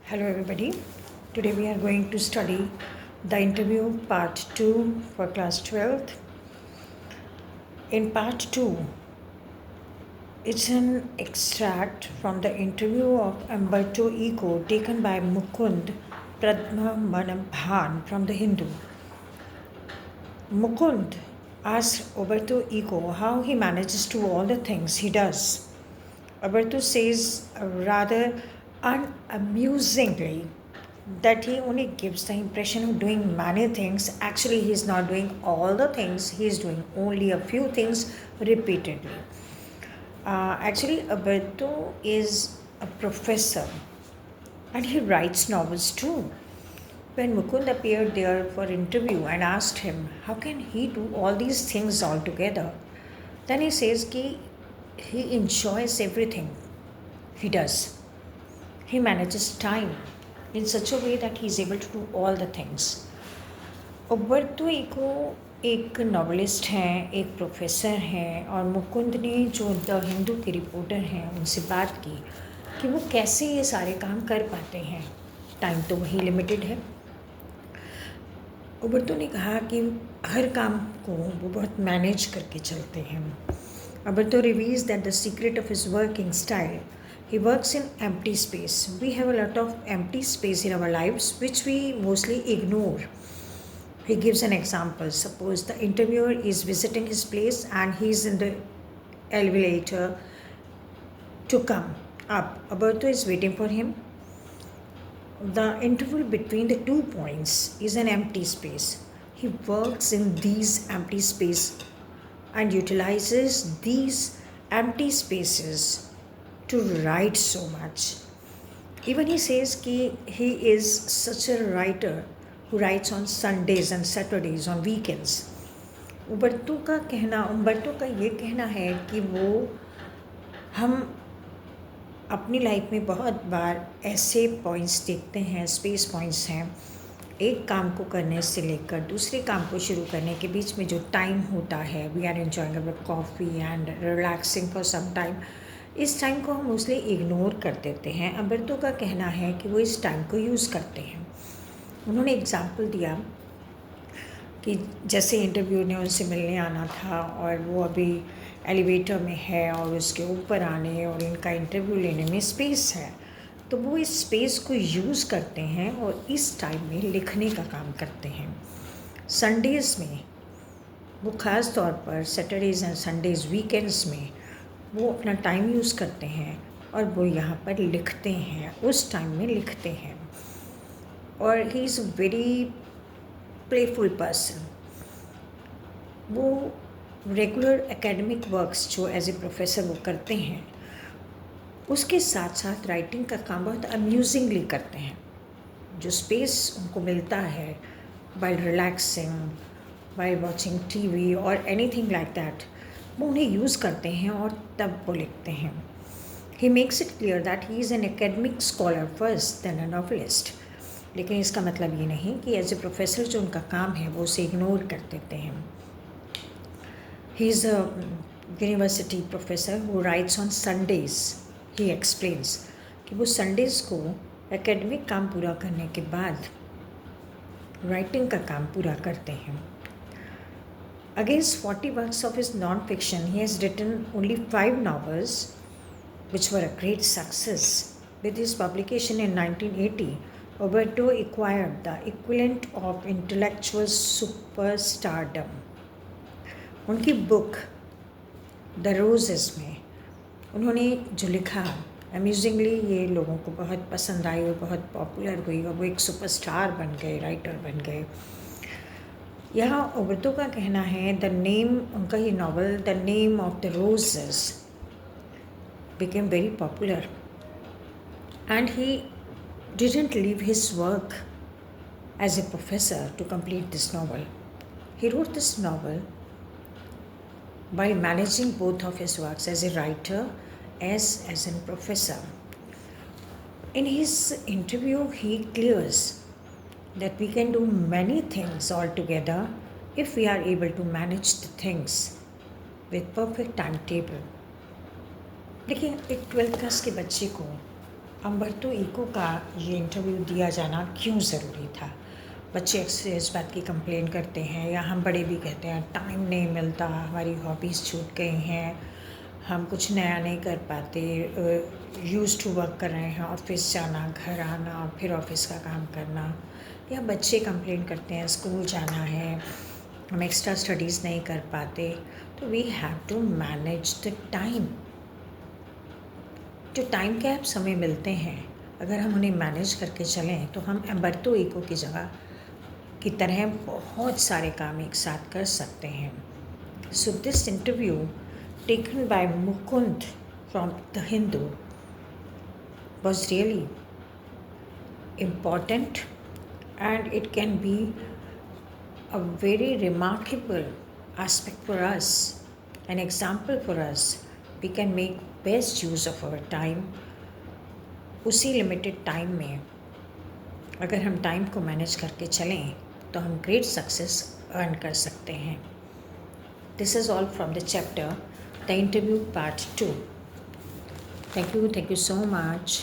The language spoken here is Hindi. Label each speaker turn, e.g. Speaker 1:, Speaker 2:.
Speaker 1: Hello, everybody. Today we are going to study the interview part 2 for class 12th. In part 2, it's an extract from the interview of Umberto Eco taken by Mukund Pradmanabhan from The Hindu. Mukund asks Umberto Eco how he manages to do all the things he does. Umberto says rather unamusingly that he only gives the impression of doing many things. Actually, he's not doing all the things, he's doing only a few things repeatedly. Actually, Alberto is a professor and he writes novels too. When Mukund appeared there for interview and asked him how can he do all these things all together, then he says he enjoys everything he does. He manages time in such a way that he is able to do all the things. Umberto Eco एक नॉवलिस्ट हैं, एक प्रोफेसर हैं, और मुकुंद ने जो द हिंदू के रिपोर्टर हैं उनसे बात की कि वो कैसे ये सारे काम कर पाते हैं, टाइम तो वही लिमिटेड है। उबरतो ने कहा कि हर काम को वो बहुत मैनेज करके चलते हैं। Alberto reveals that the secret of his working style, he works in empty space. We have a lot of empty space in our lives which we mostly ignore. He gives an example. Suppose the interviewer is visiting his place and he is in the elevator to come up. Alberto is waiting for him. The interval between the 2 points is an empty space. He works in these empty space and utilizes these empty spaces to write so much. Even he says कि he is such a writer who writes on Sundays and Saturdays, on weekends. उम्बर्टो का ये कहना है कि हम अपनी लाइफ में बहुत बार ऐसे पॉइंट्स देखते हैं, स्पेस पॉइंट्स हैं, एक काम को करने से लेकर दूसरे काम को शुरू करने के बीच में जो टाइम होता है, we are enjoying our coffee and relaxing for some time, इस टाइम को हम मोस्टली इग्नोर कर देते हैं। अम्बर्तो का कहना है कि वो इस टाइम को यूज़ करते हैं। उन्होंने एग्ज़ाम्पल दिया कि जैसे इंटरव्यू ने उनसे मिलने आना था और वो अभी एलिवेटर में है और उसके ऊपर आने और इनका इंटरव्यू लेने में स्पेस है, तो वो इस स्पेस को यूज़ करते हैं और इस टाइम में लिखने का काम करते हैं। संडेज़ में वो ख़ास तौर पर सैटरडेज़ एंड संडेज़, वीकेंड्स में वो अपना टाइम यूज़ करते हैं और वो यहाँ पर लिखते हैं, उस टाइम में लिखते हैं। और he is a very playful person. वो रेगुलर एकेडमिक वर्क्स जो एज ए प्रोफेसर वो करते हैं, उसके साथ साथ राइटिंग का काम बहुत अम्यूजिंगली करते हैं। जो स्पेस उनको मिलता है while relaxing, while watching TV और एनीथिंग लाइक दैट, वो उन्हें यूज़ करते हैं और तब वो लिखते हैं। He makes it clear that he is an academic scholar first then a novelist. लेकिन इसका मतलब ये नहीं कि एज ए प्रोफेसर जो उनका काम है वो उसे इग्नोर कर देते हैं। He is a university professor who rights on Sundays. He explains कि वो संडेज़ को एकेडमिक काम पूरा करने के बाद राइटिंग का काम पूरा करते हैं। Against 40 works of his non-fiction, he has written only 5 novels, which were a great success. With his publication in 1980, Alberto acquired the equivalent of intellectual superstardom. उनकी बुक द रोजेस में उन्होंने जो लिखा, अम्यूजिंगली ये लोगों को बहुत पसंद आई और बहुत पॉपुलर हुई और वो एक सुपरस्टार बन गए, राइटर बन गए। यहाँ उबरतो का कहना है द नेम, उनका ये novel the name of the roses became very popular and he didn't leave his work as a professor to complete this novel. He wrote this novel by managing both of his works as a writer as a professor. In his interview, he clears that we can do many things all together if we are able to manage the things with perfect timetable. देखिए, एक 12th क्लास के बच्चे को अम्बर्टो इको का ये इंटरव्यू दिया जाना क्यों ज़रूरी था? बच्चे अक्सर इस बात की कंप्लेन करते हैं, या हम बड़े भी कहते हैं टाइम नहीं मिलता, हमारी हॉबीज़ छूट गई हैं, हम कुछ नया नहीं कर पाते, यूज़ टू वर्क कर रहे हैं, ऑफिस जाना, घर आना, फिर ऑफिस का काम करना। या बच्चे कंप्लेन करते हैं स्कूल जाना है, हम एक्स्ट्रा स्टडीज़ नहीं कर पाते। तो we have to manage the time. जो टाइम गैप्स हमें मिलते हैं, अगर हम उन्हें मैनेज करके चलें तो हम अम्बर्टो इको की जगह की तरह बहुत सारे काम एक साथ कर सकते हैं। So this interview taken by Mukund from the Hindu was really important, and it can be a very remarkable aspect for us, an example for us. We can make best use of our time. उसी लिमिटेड टाइम में अगर हम टाइम को मैनेज करके चलें तो हम ग्रेट सक्सेस अर्न कर सकते हैं। This is all from the chapter the interview part 2। Thank you so much.